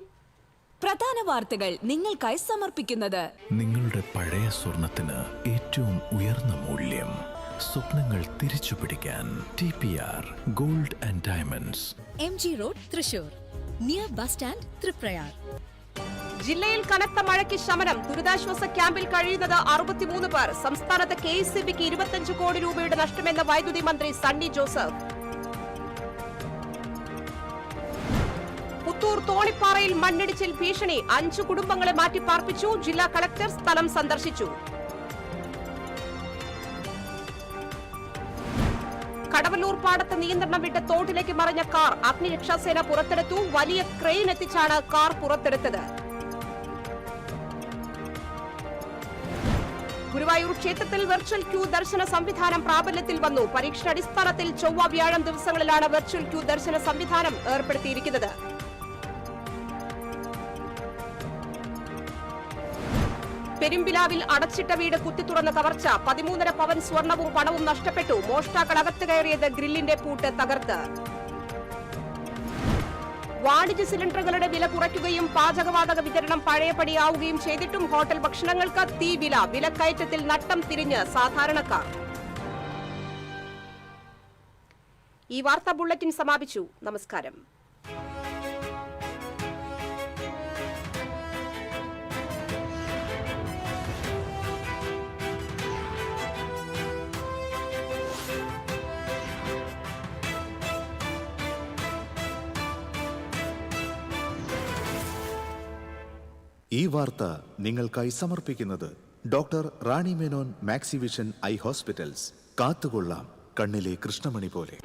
പ്രധാന വാർത്തകൾ നിങ്ങൾക്കായി സമർപ്പിക്കുന്നത്. നിങ്ങളുടെ പഴയ സ്വർണത്തിന് ഏറ്റവും ഉയർന്ന മൂല്യം. സ്വപ്നങ്ങൾ തിരിച്ചു പിടിക്കാൻ TPR gold and diamonds, MG road, Thrissur, near bus stand, Triprayar. ജില്ലയിൽ കനത്ത മഴയ്ക്ക് ശമനം. ദുരിതാശ്വാസ ക്യാമ്പിൽ കഴിയുന്നത് 63 പേർ. സംസ്ഥാനത്ത് KECBക്ക് 25 കോടി രൂപയുടെ നഷ്ടമെന്ന വൈദ്യുതി മന്ത്രി സണ്ണി ജോസഫ്. പുത്തൂർ തോണിപ്പാറയിൽ മണ്ണിടിച്ചിൽ ഭീഷണി. 5 കുടുംബങ്ങളെ മാറ്റിപ്പാർപ്പിച്ചു. ജില്ലാ കളക്ടർ സ്ഥലം സന്ദർശിച്ചു. കടവല്ലൂർ പാടത്ത് നിയന്ത്രണം വിട്ട് തോട്ടിലേക്ക് മറിഞ്ഞ കാർ. അഗ്നിരക്ഷാസേന പുറത്തെടുത്തു. വലിയ ക്രെയിൻ എത്തിച്ചാണ് കാർ പുറത്തെടുത്തത്. ഗുരുവായൂർ ക്ഷേത്രത്തിൽ വെർച്വൽ ക്യൂ ദർശന സംവിധാനം പ്രാബല്യത്തിൽ വന്നു. പരീക്ഷണാടിസ്ഥാനത്തിൽ ചൊവ്വ, വ്യാഴം ദിവസങ്ങളിലാണ് വെർച്വൽ ക്യൂ ദർശന സംവിധാനം ഏർപ്പെടുത്തിയിരിക്കുന്നത്. പെരുമ്പിലാവിൽ അടച്ചിട്ട വീട് കുത്തിത്തുറന്ന കവർച്ച. 13.5 പവൻ സ്വർണവും പണവും നഷ്ടപ്പെട്ടു. മോഷ്ടാക്കൾ അകത്ത് കയറിയത് ഗ്രില്ലിന്റെ പൂട്ട് തകർത്ത്. വാണിജ്യ സിലിണ്ടറുകളുടെ വില കുറയ്ക്കുകയും പാചകവാതക വിതരണം പഴയപടിയാവുകയും ചെയ്തിട്ടും ഹോട്ടൽ ഭക്ഷണങ്ങൾക്ക് തീ വില. വിലക്കയറ്റത്തിൽ നട്ടം തിരിഞ്ഞ് സാധാരണക്കാർ. ഈ വാർത്താ ബുള്ളറ്റിൻ സമാപിച്ചു. നമസ്കാരം. ഈ വാർത്ത നിങ്ങൾക്കായി സമർപ്പിക്കുന്നത് doctor Rani Menon Maxivision I hospitals. കാത്തുകൊള്ളാം കണ്ണിലെ കൃഷ്ണമണി പോലെ.